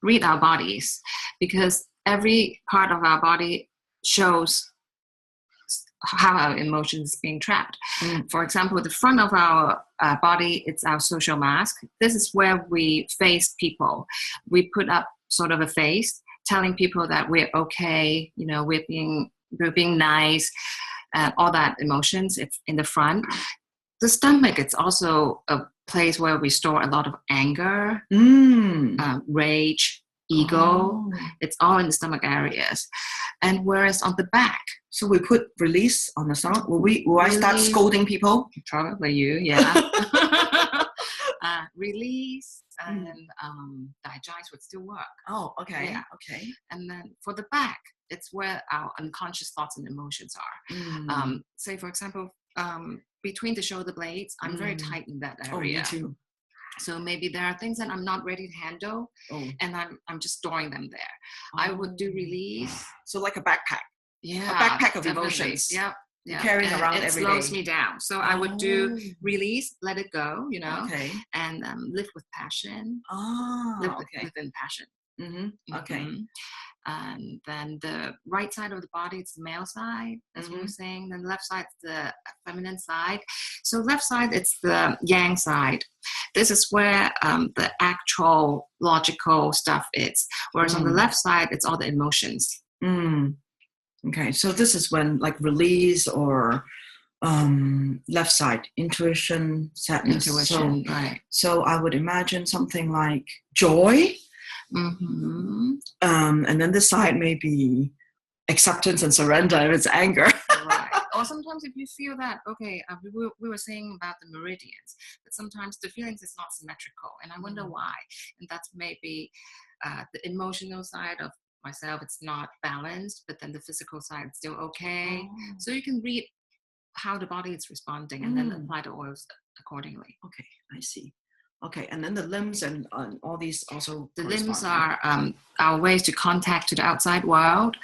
read our bodies, because every part of our body shows how our emotions being trapped. For example, the front of our body, it's our social mask. This is where we face people. We put up sort of a face, telling people that we're okay, we're being nice, all that emotions. It's in the front. The stomach, it's also a place where we store a lot of anger, rage, ego. It's all in the stomach areas. And whereas on the back, so we put release on the stomach. Will I start scolding people? Probably you, yeah. Release and digest would still work. Oh, okay. Yeah. Okay. And then for the back, it's where our unconscious thoughts and emotions are. Say, for example, between the shoulder blades, I'm very tight in that area. Oh, me too. So maybe there are things that I'm not ready to handle, and I'm just storing them there. I would do release. So like a backpack. Yeah. A backpack of definitely. emotions. Yeah. Carrying around every day. It slows me down. So I would do release, let it go, Okay. and live with passion. Live within passion. Okay. And then the right side of the body, it's the male side, as we were saying. Then the left side, the feminine side. So left side, it's the yang side. This is where the actual logical stuff is. Whereas on the left side, it's all the emotions. Okay, so this is when like release or left side, intuition, sadness. Intuition, right. So I would imagine something like joy. And then this side may be acceptance and surrender if it's anger. Right. Or sometimes if you feel that, okay, we were saying about the meridians, that sometimes the feelings is not symmetrical, and I wonder why. And that's maybe the emotional side of myself, it's not balanced, but then the physical side is still okay. So you can read how the body is responding and then apply the oils accordingly. Okay, I see. Okay, and then the limbs and all these also. The limbs are our ways to contact to the outside world.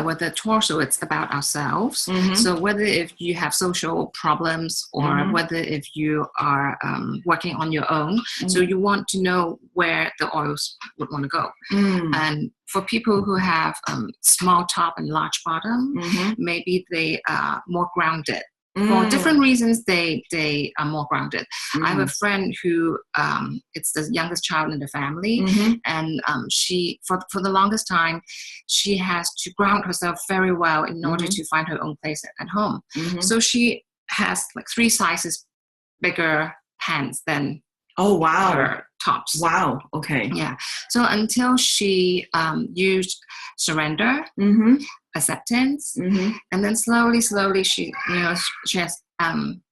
With the torso, it's about ourselves. So whether if you have social problems or whether if you are working on your own, so you want to know where the oils would want to go. And for people who have small top and large bottom, maybe they are more grounded. For different reasons, they are more grounded. I have a friend who it's the youngest child in the family, and she for the longest time she has to ground herself very well in order to find her own place at home. So she has like 3 sizes bigger pants than her tops. Wow. Okay. Yeah. So until she used surrender, acceptance, and then slowly she has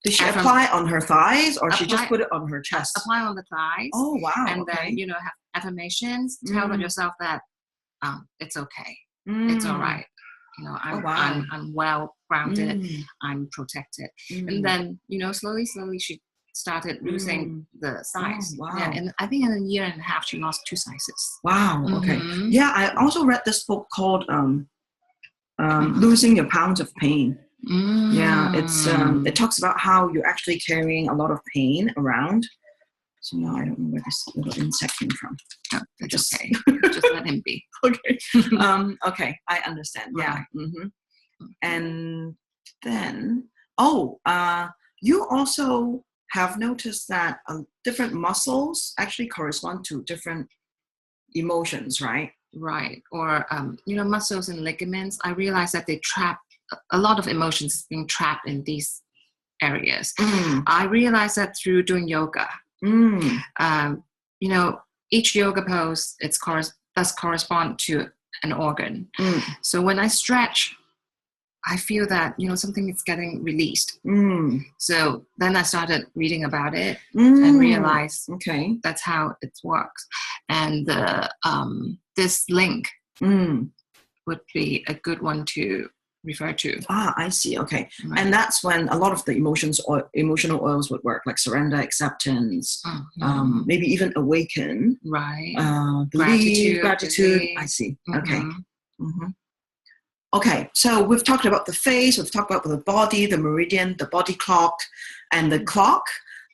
did she apply on her thighs, or she just put it on her chest? Apply on the thighs. Oh wow. And then have affirmations, tell yourself that it's okay, it's all right, I'm well grounded, I'm protected. And then slowly she started losing the size. Oh, wow. Yeah, and I think in a year and a half she lost 2 sizes. Wow. Okay. Yeah, I also read this book called Losing Your Pounds of Pain. Yeah, it talks about how you're actually carrying a lot of pain around. So now I don't know where this little insect came from. Oh, that's okay. Just let him be. Okay. Okay, I understand. Yeah. And then, you also have noticed that different muscles actually correspond to different emotions, right? Right. Or, muscles and ligaments, I realized that they trap a lot of emotions being trapped in these areas. I realized that through doing yoga. Each yoga pose, does correspond to an organ. So when I stretch, I feel that, something is getting released. So then I started reading about it and realized that's how it works. And this link would be a good one to refer to. I see. Okay. Right. And that's when a lot of the emotional oils would work, like surrender, acceptance, maybe even awaken. Right. Believe, gratitude. Believe. I see. Okay. Mm-hmm. Okay. So we've talked about the face, we've talked about the body, the meridian, the body clock, and the clock.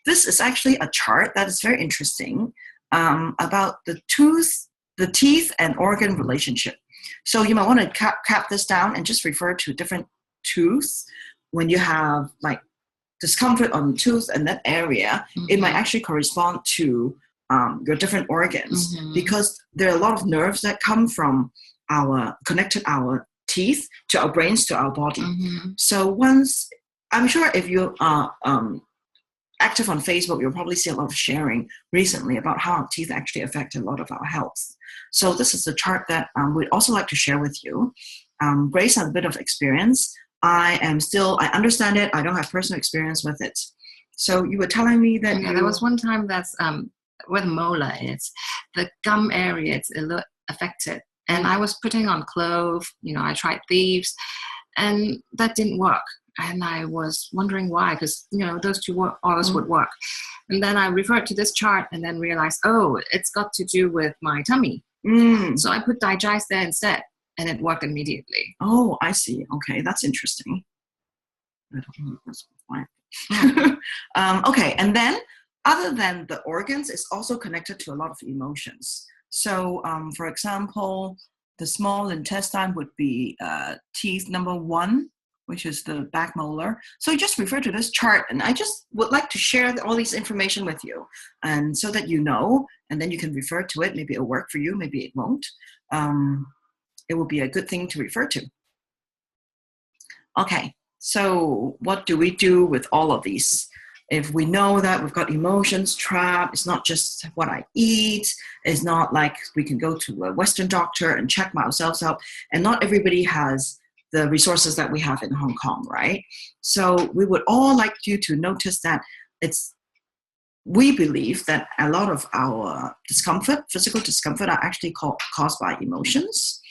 This is actually a chart that is very interesting about the teeth and organ relationship. So you might want to cap this down and just refer to different tooths. When you have like discomfort on the tooth and that area, it might actually correspond to your different organs, because there are a lot of nerves that come from connected our teeth to our brains to our body. So once, I'm sure if you are active on Facebook, you'll probably see a lot of sharing recently about how our teeth actually affect a lot of our health. So this is a chart that we'd also like to share with you. Grace has a bit of experience. I understand it. I don't have personal experience with it. So you were telling me that there was one time that's where the molar is, the gum area, it's a little affected. And I was putting on clove, I tried thieves, and that didn't work. And I was wondering why, because, those two oils would work. And then I referred to this chart and then realized, it's got to do with my tummy. So I put Digest there instead, and it worked immediately. Oh, I see. Okay, that's interesting. I don't know if that's fine. Okay, and then other than the organs, it's also connected to a lot of emotions. So, for example, the small intestine would be teeth number 1, which is the back molar. So you just refer to this chart, and I just would like to share all this information with you, and so that you know, and then you can refer to it. Maybe it'll work for you, maybe it won't. It will be a good thing to refer to. Okay, so what do we do with all of these? If we know that we've got emotions trapped, it's not just what I eat. It's not like we can go to a Western doctor and check ourselves out. And not everybody has the resources that we have in Hong Kong, right? So we would all like you to notice that we believe that a lot of our discomfort, physical discomfort, are actually caused by emotions.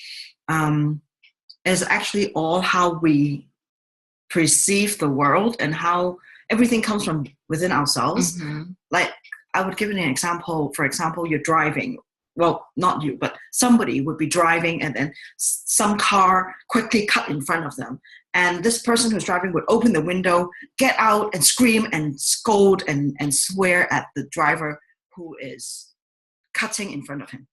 It's actually all how we perceive the world and how everything comes from within ourselves. Like, I would give you an example. For example, you're driving. Well, not you, but somebody would be driving, and then some car quickly cut in front of them. And this person who's driving would open the window, get out and scream and scold and swear at the driver who is cutting in front of him.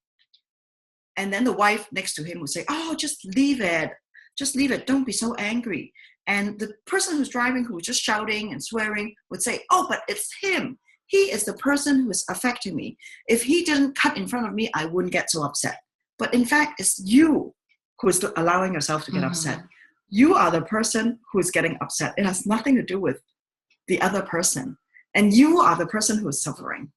And then the wife next to him would say, "Oh, just leave it. Just leave it. Don't be so angry." And the person who's driving, who was just shouting and swearing, would say, "Oh, but it's him. He is the person who is affecting me. If he didn't cut in front of me, I wouldn't get so upset." But in fact, it's you who is allowing yourself to get upset. You are the person who is getting upset. It has nothing to do with the other person. And you are the person who is suffering.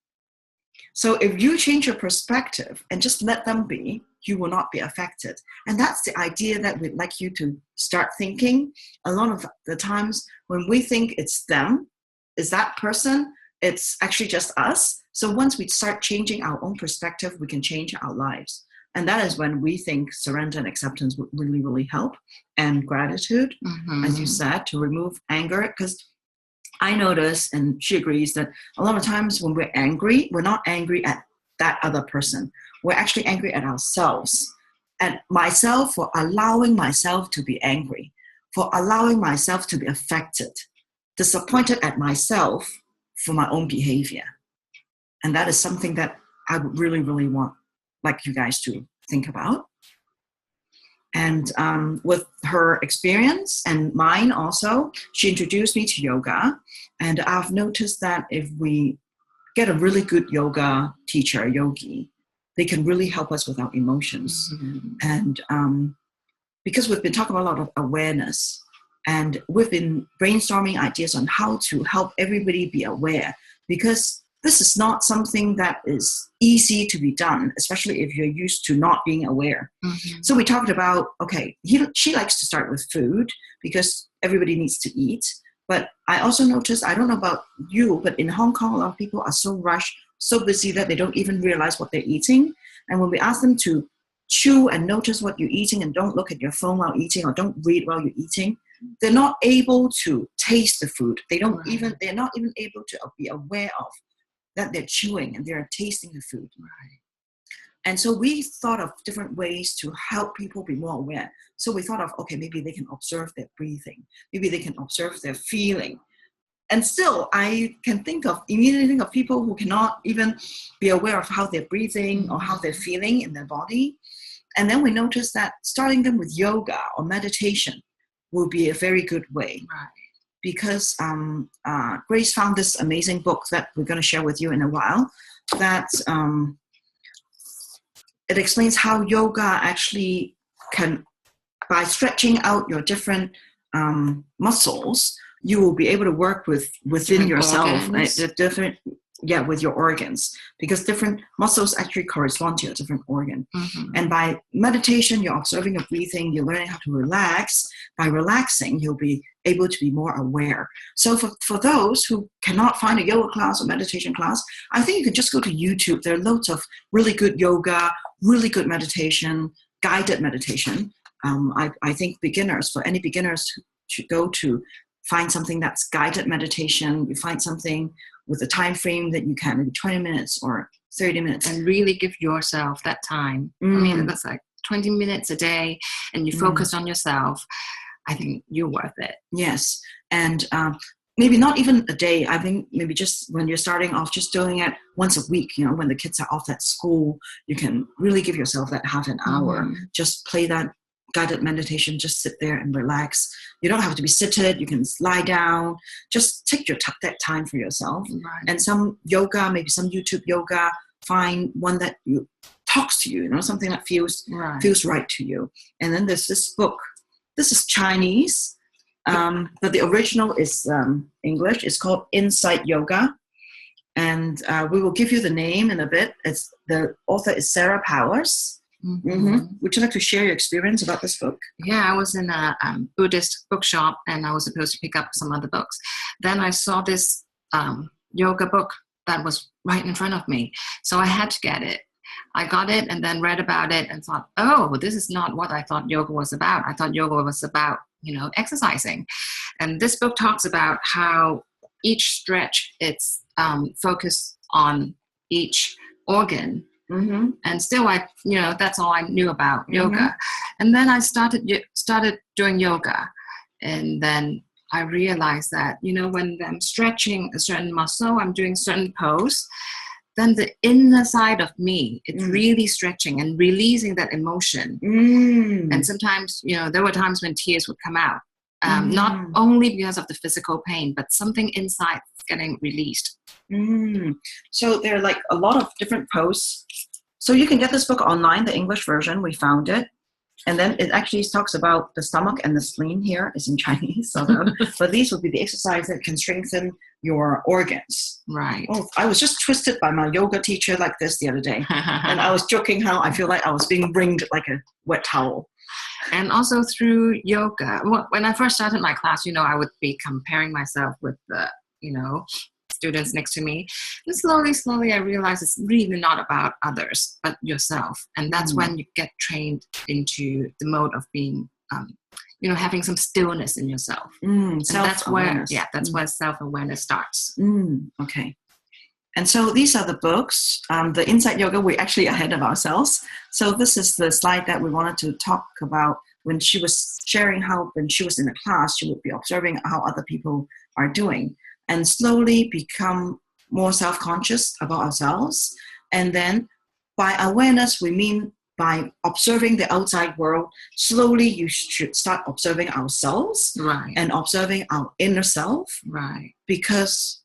So if you change your perspective and just let them be, you will not be affected. And that's the idea that we'd like you to start thinking. A lot of the times when we think it's them, is that person, it's actually just us. So once we start changing our own perspective, we can change our lives. And that is when we think surrender and acceptance would really, really help. And gratitude, as you said, to remove anger. Because I notice, and she agrees, that a lot of times when we're angry, we're not angry at that other person. We're actually angry at ourselves. At myself for allowing myself to be angry, for allowing myself to be affected, disappointed at myself for my own behavior. And that is something that I would really, really want like you guys to think about. And with her experience and mine also, she introduced me to yoga. And I've noticed that if we get a really good yoga teacher, yogi, they can really help us with our emotions. And because we've been talking about a lot of awareness, and we've been brainstorming ideas on how to help everybody be aware, because this is not something that is easy to be done, especially if you're used to not being aware. So we talked about, okay, she likes to start with food because everybody needs to eat. But I also noticed, I don't know about you, but in Hong Kong, a lot of people are so rushed, so busy that they don't even realize what they're eating. And when we ask them to chew and notice what you're eating and don't look at your phone while eating or don't read while you're eating, they're not able to taste the food. They're not even able to be aware of that they're chewing and they're tasting the food. Right. And so we thought of different ways to help people be more aware. So we thought of, okay, maybe they can observe their breathing. Maybe they can observe their feeling. And still, I can immediately think of people who cannot even be aware of how they're breathing or how they're feeling in their body. And then we noticed that starting them with yoga or meditation will be a very good way. Right. Because Grace found this amazing book that we're going to share with you in a while, that it explains how yoga actually can, by stretching out your different muscles, you will be able to work within yourself, with your organs, because different muscles actually correspond to a different organ. Mm-hmm. And by meditation, you're observing your breathing, you're learning how to relax. By relaxing, you'll be able to be more aware. So for those who cannot find a yoga class or meditation class, I think you can just go to YouTube. There are loads of really good yoga, really good meditation, guided meditation. I think for any beginners should go to find something that's guided meditation. You find something with a time frame that you can, maybe 20 minutes or 30 minutes. And really give yourself that time. I mean, that's like 20 minutes a day, and you focus on yourself. I think you're worth it. Yes. And maybe not even a day. I think maybe just when you're starting off, just doing it once a week, when the kids are off at school, you can really give yourself that half an hour. Just play that guided meditation, just sit there and relax. You don't have to be seated. You can lie down. Just take that time for yourself. Right. And some yoga, maybe some YouTube yoga, find one that talks to you, something that feels right to you. And then there's this book. This is Chinese, but the original is English. It's called Insight Yoga. And we will give you the name in a bit. The author is Sarah Powers. Would you like to share your experience about this book? Yeah, I was in a Buddhist bookshop, and I was supposed to pick up some other books. Then I saw this yoga book that was right in front of me. So I had to get it. I got it and then read about it and thought, oh, this is not what I thought yoga was about. I thought yoga was about, exercising. And this book talks about how each stretch, it's focused on each organ. And still, that's all I knew about yoga. And then I started doing yoga, and then I realized that when I'm stretching a certain muscle, I'm doing certain pose, then the inner side of me, it's really stretching and releasing that emotion. And sometimes, there were times when tears would come out, not only because of the physical pain, but something inside getting released. So there are like a lot of different posts. So you can get this book online, the English version. We found it. And then it actually talks about the stomach and the spleen here. It's in Chinese. But these would be the exercise that can strengthen your organs. Right. Oh, I was just twisted by my yoga teacher like this the other day. And I was joking how I feel like I was being wringed like a wet towel. And also through yoga, when I first started my class, I would be comparing myself with the, students next to me. And slowly, I realized it's really not about others, but yourself. And that's when you get trained into the mode of being, having some stillness in yourself. And that's where self-awareness starts. Okay. And so these are the books. The Insight Yoga, we're actually ahead of ourselves. So this is the slide that we wanted to talk about when she was sharing how when she was in the class, she would be observing how other people are doing and slowly become more self-conscious about ourselves. And then by awareness, we mean by observing the outside world, slowly you should start observing ourselves and observing our inner self. Right. Because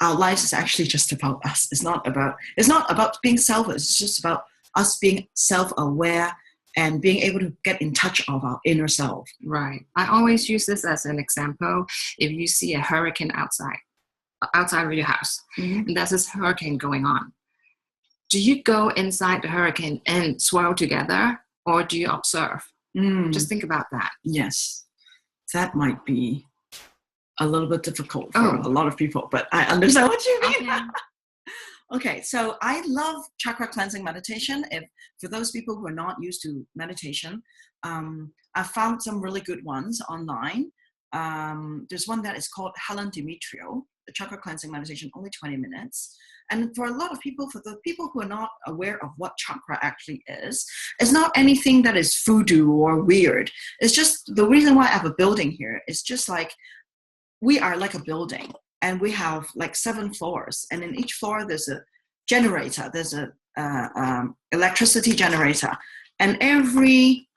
our lives is actually just about us. It's not about being selfish. It's just about us being self-aware and being able to get in touch of our inner self. Right. I always use this as an example. If you see a hurricane outside of your house, and there's this hurricane going on, do you go inside the hurricane and swirl together, or do you observe? Just think about that. Yes. That might be a little bit difficult for a lot of people, but I understand what you mean. Okay. Okay, so I love chakra cleansing meditation. If for those people who are not used to meditation, I found some really good ones online. There's one that is called Helen Demetrio, the chakra cleansing meditation, only 20 minutes. And for a lot of people, for the people who are not aware of what chakra actually is, it's not anything that is voodoo or weird. It's just the reason why I have a building here is just like we are like a building. And we have like 7 floors, and in each floor there's a generator. There's a electricity generator, and every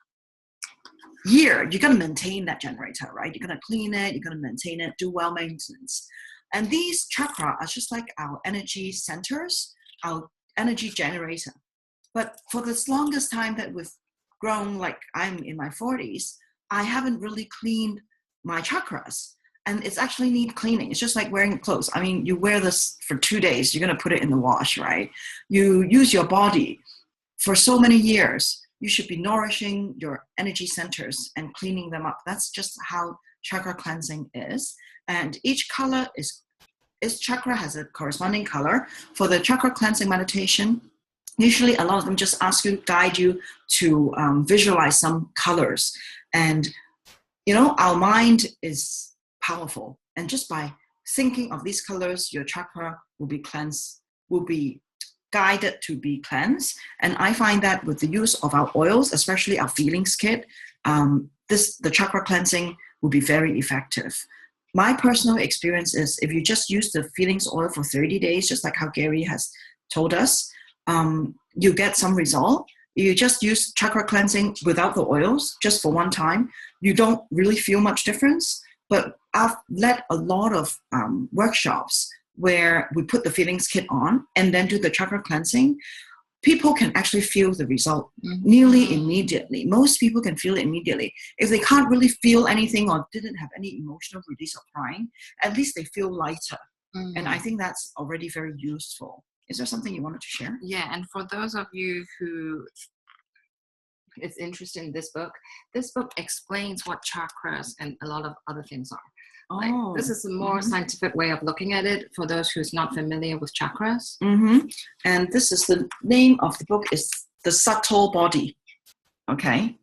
year you're gonna maintain that generator, right? You're gonna clean it, you're gonna maintain it, do well maintenance. And these chakra are just like our energy centers, our energy generator. But for the longest time that we've grown, like I'm in my 40s, I haven't really cleaned my chakras. And it's actually need cleaning. It's just like wearing clothes. I mean, you wear this for 2 days, you're gonna put it in the wash, right? You use your body for so many years. You should be nourishing your energy centers and cleaning them up. That's just how chakra cleansing is. And each color each chakra has a corresponding color. For the chakra cleansing meditation, usually a lot of them just guide you to visualize some colors. And, you know, our mind is powerful, and just by thinking of these colors, your chakra will be cleansed, will be guided to be cleansed. And I find that with the use of our oils, especially our feelings kit, the chakra cleansing will be very effective. My personal experience is if you just use the feelings oil for 30 days, just like how Gary has told us, you get some result. You just use chakra cleansing without the oils, just for one time. You don't really feel much difference. But I've led a lot of workshops where we put the feelings kit on and then do the chakra cleansing. People can actually feel the result nearly immediately. Most people can feel it immediately. If they can't really feel anything or didn't have any emotional release of crying, at least they feel lighter. And I think that's already very useful. Is there something you wanted to share? Yeah, and for those of you who is interested in this book explains what chakras and a lot of other things are. Like, this is a more scientific way of looking at it for those who's not familiar with chakras. And this is the name of the book is The Subtle Body. Okay.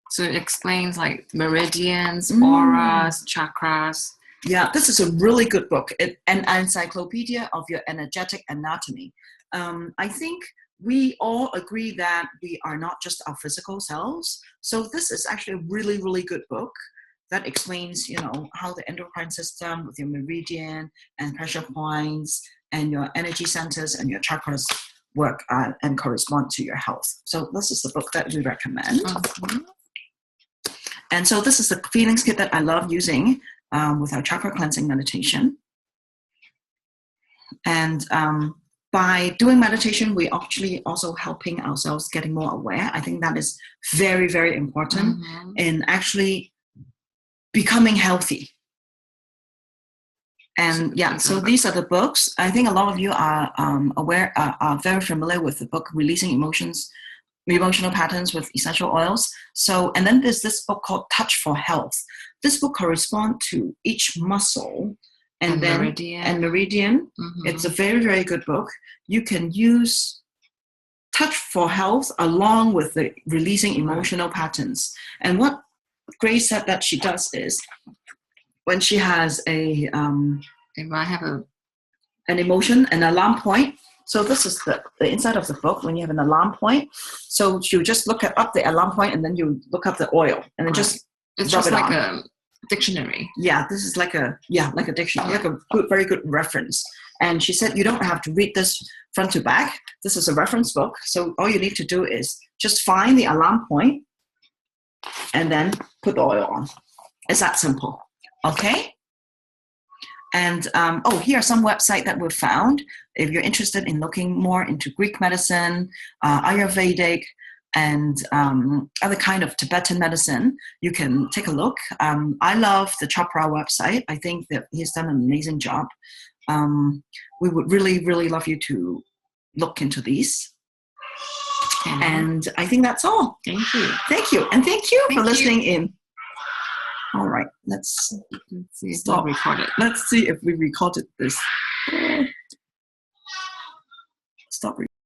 So it explains like meridians, auras, chakras. Yeah, this is a really good book. An encyclopedia of your energetic anatomy. I think we all agree that we are not just our physical selves. So this is actually a really, really good book that explains, you know, how the endocrine system with your meridian and pressure points and your energy centers and your chakras work and correspond to your health. So this is the book that we recommend. And so this is the feelings kit that I love using with our chakra cleansing meditation. And by doing meditation, we actually also helping ourselves getting more aware. I think that is very, very important in actually becoming healthy. And yeah, so these are the books. I think a lot of you are are very familiar with the book Releasing Emotional Patterns with Essential Oils. So, and then there's this book called Touch for Health. This book corresponds to each muscle and meridian. It's a very, very good book. You can use Touch for Health along with the Releasing Emotional Patterns. And what Grace said that she does is when she has an emotion, an alarm point. So this is the inside of the book when you have an alarm point. So you just look up the alarm point and then you look up the oil and then just it's just like a dictionary. Yeah, this is like a dictionary, like a very good reference. And she said you don't have to read this front to back. This is a reference book. So all you need to do is just find the alarm point and then put the oil on. It's that simple. Okay? And here are some websites that we've found. If you're interested in looking more into Greek medicine, Ayurvedic, and other kind of Tibetan medicine, you can take a look. I love the Chopra website. I think that he's done an amazing job. We would really, really love you to look into these. And I think that's all. Thank you. Thank you. And thank you for listening in. All right, let's see if we recorded. Let's see if we recorded this. stop